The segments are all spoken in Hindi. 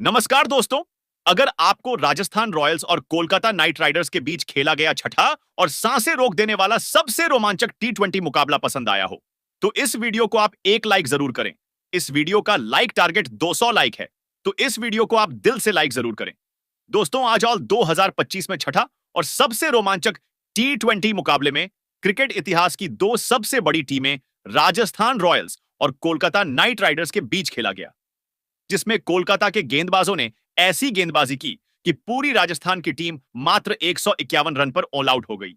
नमस्कार दोस्तों। अगर आपको राजस्थान रॉयल्स और कोलकाता नाइट राइडर्स के बीच खेला गया छठा और सांसें रोक देने वाला सबसे रोमांचक टी20 मुकाबला पसंद आया हो, तो इस वीडियो को आप एक लाइक जरूर करें। इस वीडियो का लाइक टारगेट 200 लाइक है, तो इस वीडियो को आप दिल से लाइक जरूर करें। दोस्तों, आज ऑल 2025 में छठा और सबसे रोमांचक टी20 मुकाबले में क्रिकेट इतिहास की दो सबसे बड़ी टीमें राजस्थान रॉयल्स और कोलकाता नाइट राइडर्स के बीच खेला गया, जिसमें कोलकाता के गेंदबाजों ने ऐसी गेंदबाजी की कि पूरी राजस्थान की टीम मात्र 151 रन पर ऑल आउट हो गई।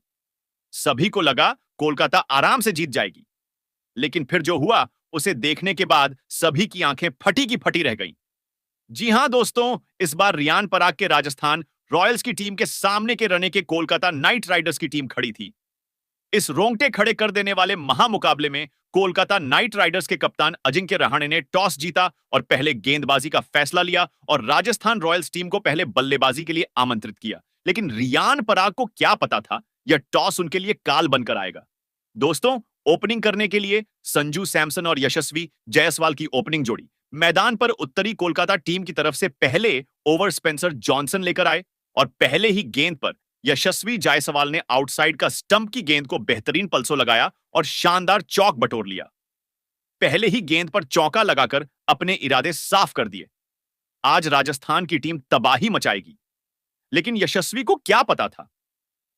सभी को लगा कोलकाता आराम से जीत जाएगी, लेकिन फिर जो हुआ उसे देखने के बाद सभी की आंखें फटी की फटी रह गईं। जी हां दोस्तों, इस बार रियान पराग के राजस्थान रॉयल्स की टीम के सामने के रने के कोलकाता नाइट राइडर्स की टीम खड़ी थी। इस रोंगटे खड़े कर देने वाले महामुकाबले में कोलकाता नाइट राइडर्स के कप्तान अजिंक्य रहाणे ने टॉस जीता और पहले गेंदबाजी का फैसला लिया और राजस्थान रॉयल्स टीम को पहले बल्लेबाजी के लिए आमंत्रित किया। लेकिन रियान पराग को क्या पता था यह टॉस उनके लिए काल बनकर आएगा। दोस्तों, ओपनिंग करने के लिए संजू सैमसन और यशस्वी जायसवाल की ओपनिंग जोड़ी मैदान पर उत्तरी कोलकाता टीम की तरफ से पहले ओवर स्पेंसर जॉनसन लेकर आए और पहले ही गेंद पर यशस्वी जायसवाल ने आउटसाइड का स्टंप की गेंद को बेहतरीन पल्सो लगाया और शानदार चौक बटोर लिया। पहले ही गेंद पर चौका लगाकर अपने इरादे साफ कर दिए। आज राजस्थान की टीम तबाही मचाएगी, लेकिन यशस्वी को क्या पता था,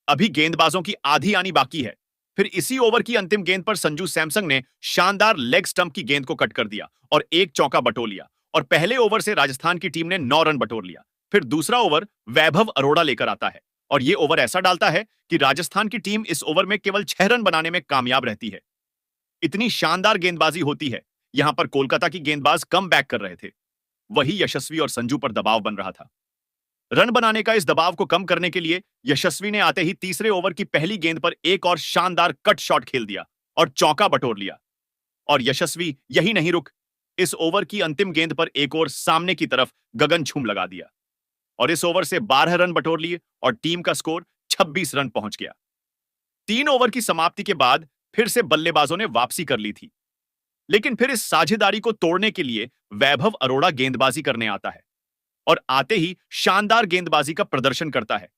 अभी गेंदबाजों की आधी आनी बाकी है। फिर इसी ओवर की अंतिम गेंद पर संजू सैमसन ने शानदार लेग स्टंप की गेंद को कट कर दिया और एक चौका बटोर लिया और पहले ओवर से राजस्थान की टीम ने 9 रन बटोर लिया। फिर दूसरा ओवर वैभव अरोड़ा लेकर आता है और यह ओवर ऐसा डालता है कि राजस्थान की टीम इस ओवर में केवल 6 रन बनाने में कामयाब रहती है। इतनी शानदार गेंदबाजी होती है। यहां पर कोलकाता की गेंदबाज कम बैक कर रहे थे, वही यशस्वी और संजू पर दबाव बन रहा था। रन बनाने का इस दबाव को कम करने के लिए यशस्वी ने आते ही तीसरे ओवर की पहली गेंद पर एक और शानदार कट शॉट खेल दिया और चौका बटोर लिया। और यशस्वी यही नहीं रुक, इस ओवर की अंतिम गेंद पर एक और सामने की तरफ गगनछुम लगा दिया और इस ओवर से 12 रन बटोर लिए और टीम का स्कोर 26 रन पहुंच गया। 3 ओवर की समाप्ति के बाद फिर से बल्लेबाजों ने वापसी कर ली थी, लेकिन फिर इस साझेदारी को तोड़ने के लिए वैभव अरोड़ा गेंदबाजी करने आता है और आते ही शानदार गेंदबाजी का प्रदर्शन करता है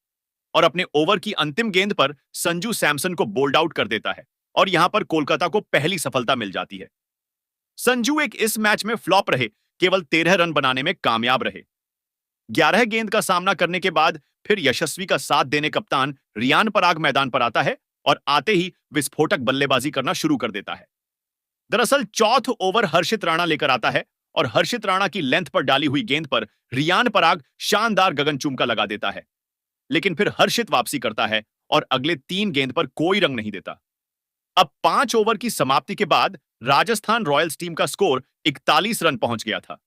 और अपने ओवर की अंतिम गेंद पर संजू सैमसन को बोल्ड आउट कर देता है और यहां पर कोलकाता को पहली सफलता मिल जाती है। संजू एक इस मैच में फ्लॉप रहे, केवल 13 रन बनाने में कामयाब रहे। 11 गेंद का सामना करने के बाद फिर यशस्वी का साथ देने कप्तान रियान पराग मैदान पर आता है और आते ही विस्फोटक बल्लेबाजी करना शुरू कर देता है। दरअसल चौथ ओवर हर्षित राणा लेकर आता है और हर्षित राणा की लेंथ पर डाली हुई गेंद पर रियान पराग शानदार गगनचुम्बका लगा देता है, लेकिन फिर हर्षित वापसी करता है और अगले 3 गेंद पर कोई रंग नहीं देता। अब 5 ओवर की समाप्ति के बाद राजस्थान रॉयल्स टीम का स्कोर 41 रन पहुंच गया था।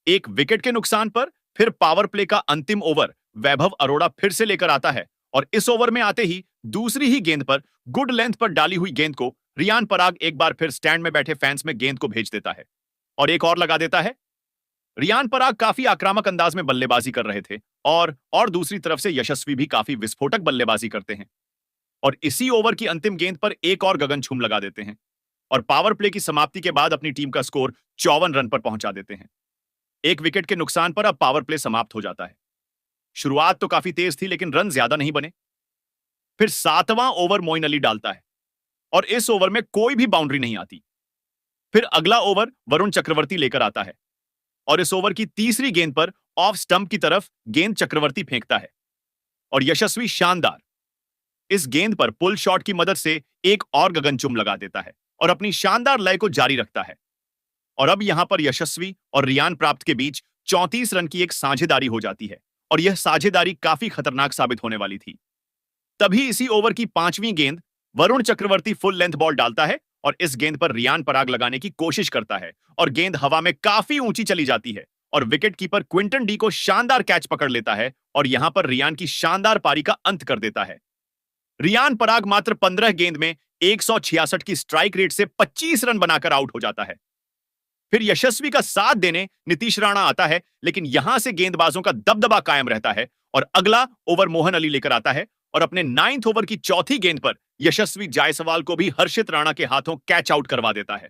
एक विकेट के नुकसान पर फिर पावर प्ले का अंतिम ओवर वैभव अरोड़ा फिर से लेकर आता है और इस ओवर में आते ही दूसरी ही गेंद पर गुड लेंथ पर डाली हुई गेंद को रियान पराग एक बार फिर स्टैंड में बैठे फैंस में गेंद को भेज देता है और एक और लगा देता है। रियान पराग काफी आक्रामक अंदाज में बल्लेबाजी कर रहे थे और दूसरी तरफ से यशस्वी भी काफी विस्फोटक बल्लेबाजी करते हैं और इसी ओवर की अंतिम गेंद पर एक और गगनछुम लगा देते हैं और पावर प्ले की समाप्ति के बाद अपनी टीम का स्कोर 54 रन पर पहुंचा देते हैं। एक विकेट के नुकसान पर अब पावर प्ले समाप्त हो जाता है। शुरुआत तो काफी तेज थी, लेकिन रन ज्यादा नहीं बने। फिर 7वां ओवर मोइन अली डालता है और इस ओवर में कोई भी बाउंड्री नहीं आती। फिर अगला ओवर वरुण चक्रवर्ती लेकर आता है और इस ओवर की तीसरी गेंद पर ऑफ स्टंप की तरफ गेंद चक्रवर्ती फेंकता है और यशस्वी शानदार इस गेंद पर पुल शॉट की मदद से एक और गगनचुम्ब लगा देता है और अपनी शानदार लय को जारी रखता है। और अब यहां पर यशस्वी और रियान प्राप्त के बीच 34 रन की एक साझेदारी हो जाती है और यह साझेदारी काफी खतरनाक साबित होने वाली थी। तभी इसी ओवर की 5वीं गेंद Varun Chakravarthy full length ball डालता है और इस गेंद पर रियान पराग लगाने की कोशिश करता है और गेंद हवा में काफी ऊंची चली जाती है और विकेट कीपर क्विंटन डी को शानदार कैच पकड़ लेता है और यहां पर रियान की शानदार पारी का अंत कर देता है। रियान पराग मात्र 15 गेंद में 166 की स्ट्राइक रेट से 25 रन बनाकर आउट हो जाता है। फिर यशस्वी का साथ देने नीतीश राणा आता है, लेकिन यहां से गेंदबाजों का दबदबा कायम रहता है और अगला ओवर मोहन अली लेकर आता है और अपने 9th ओवर की चौथी गेंद पर यशस्वी जायसवाल को भी हर्षित राणा के हाथों कैच आउट करवा देता है।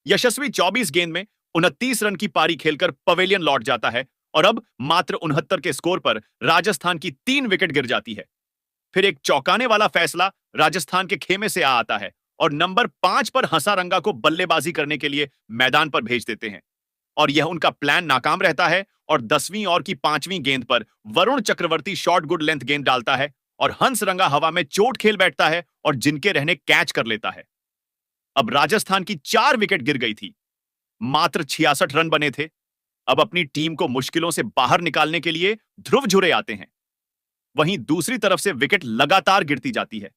यशस्वी 24 गेंद में 29 रन की पारी खेलकर पवेलियन लौट जाता है और अब मात्र 69 के स्कोर पर राजस्थान की 3 विकेट गिर जाती है। फिर एक चौंकाने वाला फैसला राजस्थान के खेमे से आ आता है और नंबर 5 पर हंसारंगा को बल्लेबाजी करने के लिए मैदान पर भेज देते हैं और यह उनका प्लान नाकाम रहता है और 10वीं ओवर की 5वीं गेंद पर Varun Chakravarthy short good length गेंद डालता है और हंसरंगा हवा में चोट खेल बैठता है और जिनके रहने कैच कर लेता है। अब राजस्थान की 4 विकेट गिर गई थी, मात्र 66 रन बने थे। अब अपनी टीम को मुश्किलों से बाहर निकालने के लिए ध्रुव झुरे आते हैं। वहीं दूसरी तरफ से विकेट लगातार गिरती जाती है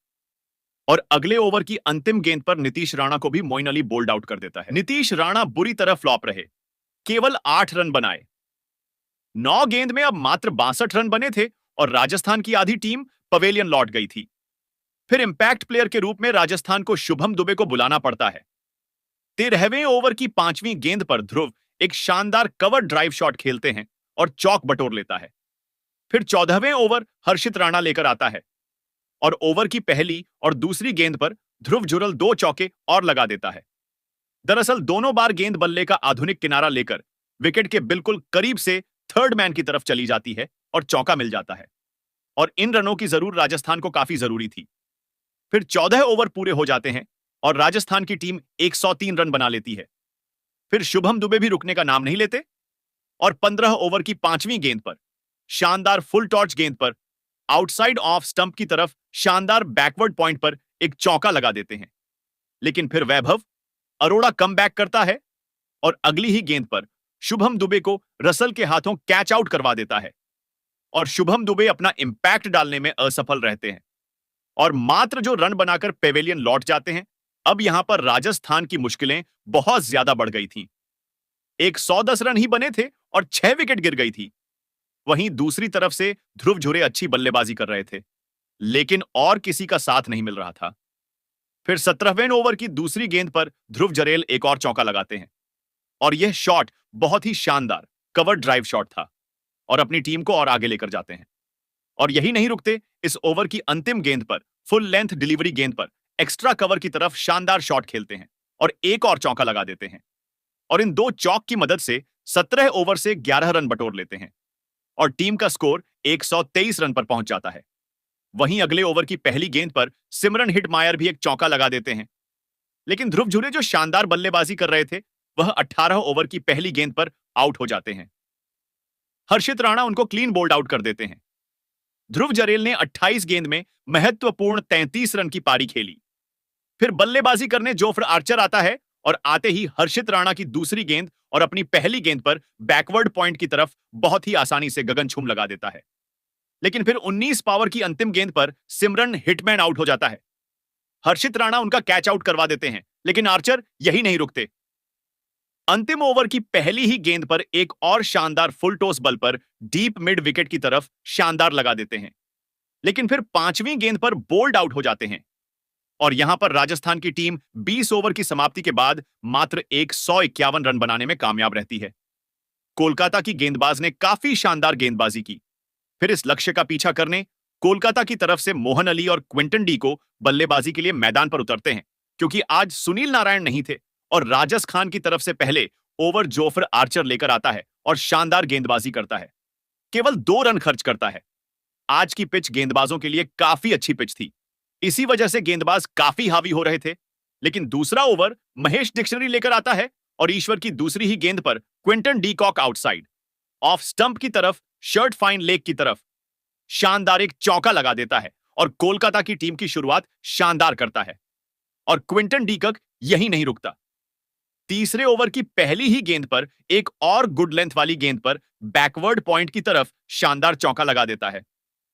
और अगले ओवर की अंतिम गेंद पर नीतीश राणा को भी मोइन अली बोल्ड आउट कर देता है। नीतीश राणा बुरी तरह फ्लॉप रहे, केवल 8 रन बनाए। 9 गेंद में अब मात्र 62 रन बने थे और राजस्थान की आधी टीम पवेलियन लौट गई थी। फिर इंपैक्ट प्लेयर के रूप में राजस्थान को शुभम दुबे को बुलाना पड़ता है। 13वें ओवर की 5वीं गेंद पर ध्रुव एक शानदार कवर ड्राइव शॉट खेलते हैं और चौक बटोर लेता है। फिर 14वें ओवर हर्षित राणा लेकर आता है और ओवर की पहली और दूसरी गेंद पर ध्रुव जुरल 2 चौके और लगा देता है। दरअसल दोनों बार गेंद बल्ले का आधुनिक किनारा लेकर विकेट के बिल्कुल करीब से थर्ड मैन की तरफ चली जाती है और चौका मिल जाता है और इन रनों की जरूर राजस्थान को काफी जरूरी थी। फिर 14 ओवर पूरे हो जाते हैं और राजस्थान की टीम 103 रन बना लेती है। फिर शुभम दुबे भी रुकने का नाम नहीं लेते और 15 ओवर की 5वीं गेंद पर शानदार फुल टॉर्च गेंद पर आउटसाइड ऑफ स्टंप की तरफ शानदार बैकवर्ड पॉइंट पर एक चौका लगा देते हैं। लेकिन फिर वैभव अरोड़ा कम बैक करता है और अगली ही गेंद पर शुभम दुबे को रसल के हाथों कैच आउट करवा देता है और शुभम दुबे अपना इंपैक्ट डालने में असफल रहते हैं और मात्र जो रन बनाकर पेवेलियन लौट जाते हैं। अब यहां पर राजस्थान की मुश्किलें बहुत ज्यादा बढ़ गई थीं। 110 रन ही बने थे और 6 विकेट गिर गई थी। वहीं दूसरी तरफ से ध्रुव झुरे अच्छी बल्लेबाजी कर रहे थे, लेकिन और किसी का साथ नहीं मिल रहा था। फिर 17वें ओवर की दूसरी गेंद पर ध्रुव जरेल एक और चौका लगाते हैं और यह शॉट बहुत ही शानदार कवर ड्राइव शॉट था और अपनी टीम को और आगे लेकर जाते हैं। और यही नहीं रुकते, इस ओवर की अंतिम गेंद पर फुल लेंथ डिलीवरी गेंद पर एक्स्ट्रा कवर की तरफ शानदार शॉट खेलते हैं और एक और चौका लगा देते हैं और इन 2 चौक की मदद से 17 ओवर से 11 रन बटोर लेते हैं और टीम का स्कोर 123 रन पर पहुंच जाता है। वहीं अगले ओवर की पहली गेंद पर सिमरन हिटमायर भी एक चौका लगा देते हैं, लेकिन ध्रुव झुरे जो शानदार बल्लेबाजी कर रहे थे वह 18 ओवर की पहली गेंद पर आउट हो जाते हैं। हर्षित राणा उनको क्लीन बोल्ड आउट कर देते हैं। ध्रुव जरेल ने 28 गेंद में महत्वपूर्ण 33 रन की पारी खेली। फिर बल्लेबाजी करने जोफ्र आर्चर आता है और आते ही हर्षित राणा की दूसरी गेंद और अपनी पहली गेंद पर बैकवर्ड पॉइंट की तरफ बहुत ही आसानी से गगनछुम लगा देता है। लेकिन फिर 19 पावर की अंतिम गेंद पर सिमरन हिटमैन आउट हो जाता है। हर्षित राणा उनका कैच आउट करवा देते हैं, लेकिन आर्चर यही नहीं रुकते। अंतिम ओवर की पहली ही गेंद पर एक और शानदार फुल टॉस बल पर डीप मिड विकेट की तरफ शानदार लगा देते हैं, लेकिन फिर 5वीं गेंद पर बोल्ड आउट हो जाते हैं और यहां पर राजस्थान की टीम 20 ओवर की समाप्ति के बाद मात्र 151 रन बनाने में कामयाब रहती है। कोलकाता की गेंदबाज ने काफी शानदार गेंदबाजी की। फिर इस लक्ष्य का पीछा करने कोलकाता की तरफ से मोहन अली और क्विंटन डी को बल्लेबाजी के लिए मैदान पर उतरते हैं, क्योंकि आज सुनील नारायण नहीं थे और राजस खान की तरफ से पहले ओवर जोफ्र आर्चर लेकर आता है और शानदार गेंदबाजी करता है। केवल 2 रन खर्च करता है। आज की पिच गेंदबाजों के लिए काफी अच्छी पिच थी, इसी वजह से गेंदबाज काफी हावी हो रहे थे। लेकिन दूसरा ओवर महेश डिक्शनरी लेकर आता है और ईश्वर की दूसरी ही गेंद पर Quinton de Kock outside off stump की तरफ शर्ट फाइन लेग की तरफ शानदार एक चौका लगा देता है और कोलकाता की टीम की शुरुआत शानदार करता है। और क्विंटन डी कॉक यही नहीं रुकता। तीसरे ओवर की पहली ही गेंद पर एक और गुड लेंथ वाली गेंद पर बैकवर्ड पॉइंट की तरफ शानदार चौका लगा देता है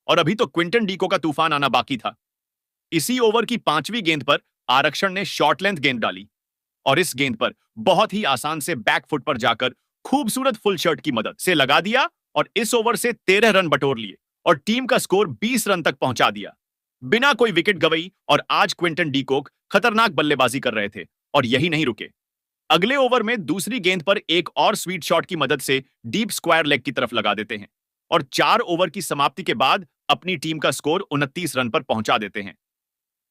और अभी तो क्विंटन डीको का तूफान आना बाकी था। इसी ओवर की 5वीं गेंद पर आरक्षण ने शॉर्ट लेंथ गेंद डाली और इस गेंद पर बहुत ही आसान से बैक फुट पर जाकर खूबसूरत फुल शर्ट की मदद से लगा दिया और इस ओवर से 13 रन बटोर लिए और टीम का स्कोर 20 रन तक पहुंचा दिया बिना कोई विकेट गवई। और आज क्विंटन डी कॉक खतरनाक बल्लेबाजी कर रहे थे और यही नहीं रुके। अगले ओवर में दूसरी गेंद पर एक और स्वीट शॉट की मदद से डीप स्क्वायर लेग की तरफ लगा देते हैं और 4 ओवर की समाप्ति के बाद अपनी टीम का स्कोर 29 रन पर पहुंचा देते हैं।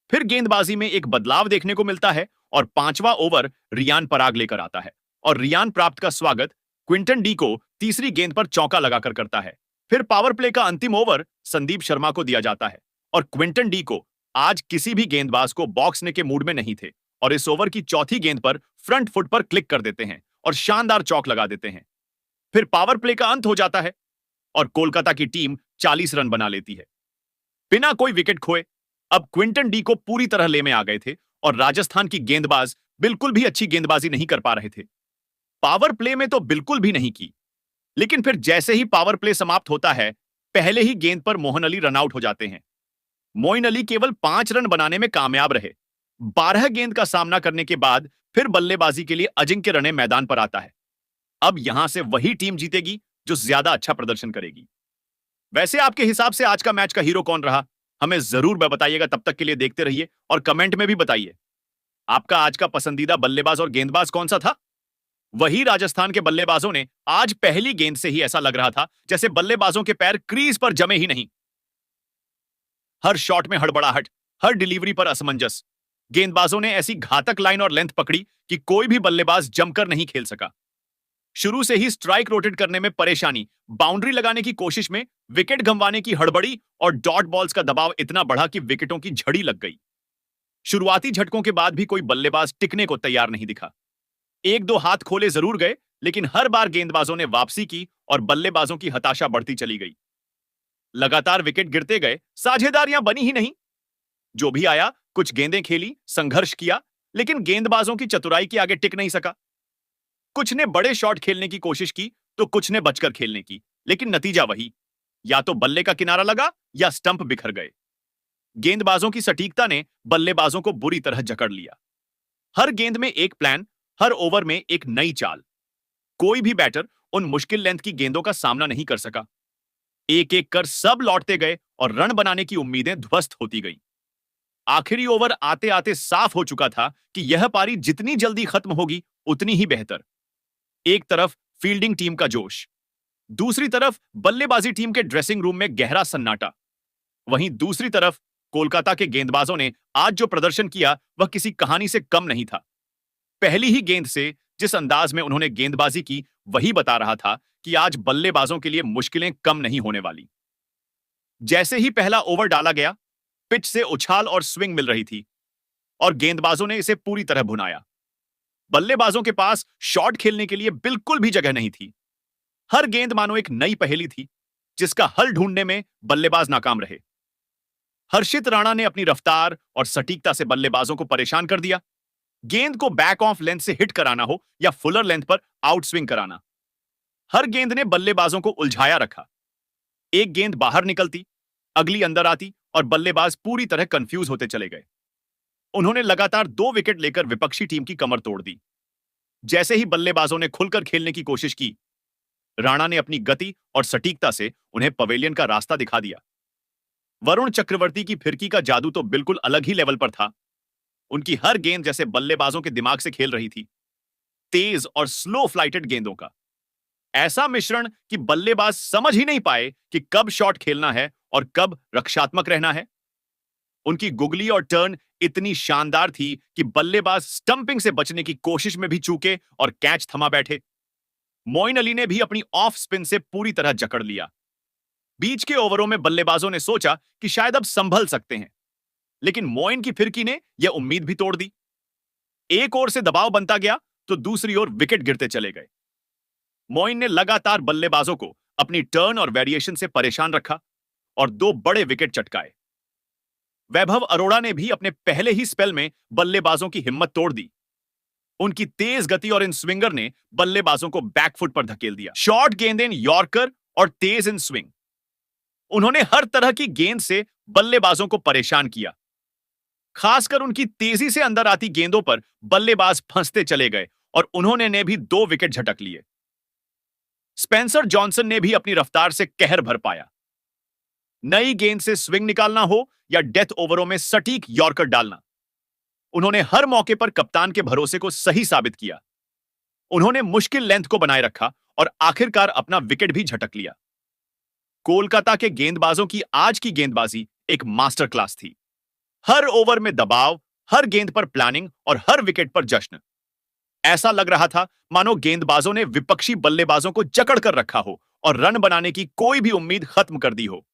फिर गेंदबाजी में एक बदलाव देखने को मिलता है और 5वां ओवर रियान पराग लेकर आता है और रियान प्राप्त का स्वागत क्विंटन डी को तीसरी गेंद पर चौका लगाकर करता है। फिर पावर प्ले का अंतिम ओवर संदीप शर्मा को दिया जाता है और क्विंटन डी को आज किसी भी गेंदबाज को बॉक्सने के मूड में नहीं थे और इस ओवर की चौथी गेंद पर फ्रंट फुट पर क्लिक कर देते हैं और शानदार चौक लगा देते हैं। फिर पावर प्ले का अंत हो जाता है और कोलकाता की टीम 40 रन बना लेती है बिना कोई विकेट खोए। अब क्विंटन डी को पूरी तरह ले में आ गए थे और राजस्थान की गेंदबाज बिल्कुल भी अच्छी गेंदबाजी नहीं कर पा रहे थे। पावर प्ले में तो बिल्कुल भी नहीं की, लेकिन फिर जैसे ही पावर प्ले समाप्त होता है, पहले ही गेंद पर मोहन अली रन आउट हो जाते हैं। मोइन अली केवल 5 रन बनाने में कामयाब रहे। 12 गेंद का सामना करने के बाद फिर बल्लेबाजी के लिए अजिंक्य रणे मैदान पर आता है। अब यहां से वही टीम जीतेगी जो ज्यादा अच्छा प्रदर्शन करेगी। वैसे आपके हिसाब से आज का मैच का हीरो कौन रहा? हमें जरूर बताइएगा। तब तक के लिए देखते रहिए और कमेंट में भी बताइए आपका आज का पसंदीदा बल्लेबाज और गेंदबाज कौन सा था। वही राजस्थान के बल्लेबाजों ने आज पहली गेंद से ही ऐसा लग रहा था जैसे बल्लेबाजों के पैर क्रीज पर जमे ही नहीं। हर शॉट में हड़बड़ाहट, हर डिलीवरी पर असमंजस। गेंदबाजों ने ऐसी घातक लाइन और लेंथ पकड़ी कि कोई भी बल्लेबाज जमकर नहीं खेल सका। शुरू से ही स्ट्राइक रोटेट करने में परेशानी, बाउंड्री लगाने की कोशिश में विकेट गंवाने की हड़बड़ी और डॉट बॉल्स का दबाव इतना बढ़ा कि विकेटों की झड़ी लग गई। शुरुआती झटकों के बाद भी कोई बल्लेबाज टिकने को तैयार नहीं दिखा। एक दो हाथ खोले जरूर गए, लेकिन हर बार गेंदबाजों ने वापसी की और बल्लेबाजों की हताशा बढ़ती चली गई। लगातार विकेट गिरते गए, साझेदारियां बनी ही नहीं। जो भी आया कुछ गेंदें खेली, संघर्ष किया, लेकिन गेंदबाजों की चतुराई के आगे टिक नहीं सका। कुछ ने बड़े शॉट खेलने की कोशिश की तो कुछ ने बचकर खेलने की, लेकिन नतीजा वही, या तो बल्ले का किनारा लगा या स्टंप बिखर गए। गेंदबाजों की सटीकता ने बल्लेबाजों को बुरी तरह जकड़ लिया। हर गेंद में एक प्लान, हर ओवर में एक नई चाल। कोई भी बैटर उन मुश्किल लेंथ की गेंदों का सामना नहीं कर सका। एक एक कर सब लौटते गए और रन बनाने की उम्मीदें ध्वस्त होती गईं। आखिरी ओवर आते आते साफ हो चुका था कि यह पारी जितनी जल्दी खत्म होगी उतनी ही बेहतर। एक तरफ फील्डिंग टीम का जोश, दूसरी तरफ बल्लेबाजी टीम के ड्रेसिंग रूम में गहरा सन्नाटा। वहीं दूसरी तरफ कोलकाता के गेंदबाजों ने आज जो प्रदर्शन किया वह किसी कहानी से कम नहीं था। पहली ही गेंद से जिस अंदाज में उन्होंने गेंदबाजी की वही बता रहा था कि आज बल्लेबाजों के लिए मुश्किलें कम नहीं होने वाली। जैसे ही पहला ओवर डाला गया, पिच से उछाल और स्विंग मिल रही थी और गेंदबाजों ने इसे पूरी तरह भुनाया। बल्लेबाजों के पास शॉट खेलने के लिए बिल्कुल भी जगह नहीं थी। हर गेंद मानो एक नई पहेली थी जिसका हल ढूंढने में बल्लेबाज नाकाम रहे। हर्षित राणा ने अपनी रफ्तार और सटीकता से बल्लेबाजों को परेशान कर दिया। गेंद को बैक ऑफ लेंथ से हिट कराना हो या फुलर लेंथ पर आउट स्विंग कराना, हर गेंद ने बल्लेबाजों को उलझाया रखा। एक गेंद बाहर निकलती, अगली अंदर आती और बल्लेबाज पूरी तरह कंफ्यूज होते चले गए। उन्होंने लगातार 2 विकेट लेकर विपक्षी टीम की कमर तोड़ दी। जैसे ही बल्लेबाजों ने खुलकर खेलने की कोशिश की, राणा ने अपनी गति और सटीकता से उन्हें पवेलियन का रास्ता दिखा दिया। वरुण चक्रवर्ती की फिरकी का जादू तो बिल्कुल अलग ही लेवल पर था। उनकी हर गेंद जैसे बल्लेबाजों के दिमाग से खेल रही थी, तेज और स्लो फ्लाइटेड गेंदों का ऐसा मिश्रण कि बल्लेबाज समझ ही नहीं पाए कि कब शॉट खेलना है और कब रक्षात्मक रहना है। उनकी गुगली और टर्न इतनी शानदार थी कि बल्लेबाज स्टंपिंग से बचने की कोशिश में भी चूके और कैच थमा बैठे। मोइन अली ने भी अपनी ऑफ स्पिन से पूरी तरह जकड़ लिया। बीच के ओवरों में बल्लेबाजों ने सोचा कि शायद अब संभल सकते हैं, लेकिन मोइन की फिरकी ने यह उम्मीद भी तोड़ दी। एक ओर से दबाव बनता गया तो दूसरी ओर विकेट गिरते चले गए। मोइन ने लगातार बल्लेबाजों को अपनी टर्न और वेरिएशन से परेशान रखा और 2 बड़े विकेट चटकाए। वैभव अरोड़ा ने भी अपने पहले ही स्पेल में बल्लेबाजों की हिम्मत तोड़ दी। उनकी तेज गति और इन स्विंगर ने बल्लेबाजों को बैकफुट पर धकेल दिया। शॉर्ट गेंदें यॉर्कर और तेज इन स्विंग, उन्होंने हर तरह की गेंद से बल्लेबाजों को परेशान किया। खासकर उनकी तेजी से अंदर आती गेंदों पर बल्लेबाज फंसते चले गए और उन्होंने ने भी 2 विकेट झटक लिए। स्पेंसर जॉनसन ने भी अपनी रफ्तार से कहर भर पाया। नई गेंद से स्विंग निकालना हो या डेथ ओवरों में सटीक यॉर्कर डालना, उन्होंने हर मौके पर कप्तान के भरोसे को सही साबित किया। उन्होंने मुश्किल लेंथ को बनाए रखा और आखिरकार अपना विकेट भी झटक लिया। कोलकाता के गेंदबाजों की आज की गेंदबाजी एक मास्टर क्लास थी। हर ओवर में दबाव, हर गेंद पर प्लानिंग और हर विकेट पर जश्न। ऐसा लग रहा था मानो गेंदबाजों ने विपक्षी बल्लेबाजों को जकड़ कर रखा हो और रन बनाने की कोई भी उम्मीद खत्म कर दी हो।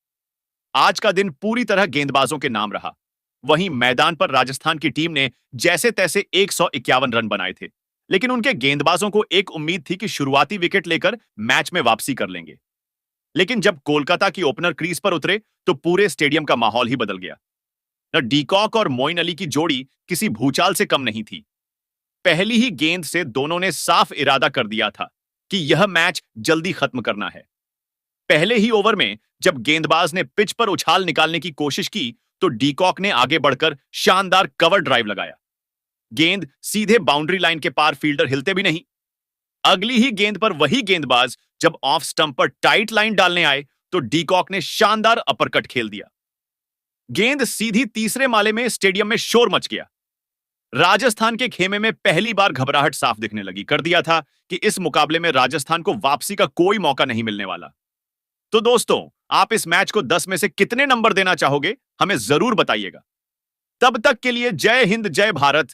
आज का दिन पूरी तरह गेंदबाजों के नाम रहा। वहीं मैदान पर राजस्थान की टीम ने जैसे तैसे 151 रन बनाए थे, लेकिन उनके गेंदबाजों को एक उम्मीद थी कि शुरुआती विकेट लेकर मैच में वापसी कर लेंगे। लेकिन जब कोलकाता की ओपनर क्रीज पर उतरे तो पूरे स्टेडियम का माहौल ही बदल गया। न डीकॉक और मोइन अली की जोड़ी किसी भूचाल से कम नहीं थी। पहली ही गेंद से दोनों ने साफ इरादा कर दिया था कि यह मैच जल्दी खत्म करना है। पहले ही ओवर में जब गेंदबाज ने पिच पर उछाल निकालने की कोशिश की तो डीकॉक ने आगे बढ़कर शानदार कवर ड्राइव लगाया। गेंद सीधे बाउंड्री लाइन के पार, फील्डर हिलते भी नहीं। अगली ही गेंद पर वही गेंदबाज जब ऑफ स्टंप पर टाइट लाइन डालने आए तो डीकॉक ने शानदार अपरकट खेल दिया। गेंद सीधी तीसरे माले में, स्टेडियम में शोर मच गया। राजस्थान के खेमे में पहली बार घबराहट साफ दिखने लगी। कर दिया था कि इस मुकाबले में राजस्थान को वापसी का कोई मौका नहीं मिलने वाला। तो दोस्तों, आप इस मैच को 10 में से कितने नंबर देना चाहोगे, हमें जरूर बताइएगा। तब तक के लिए जय हिंद, जय भारत,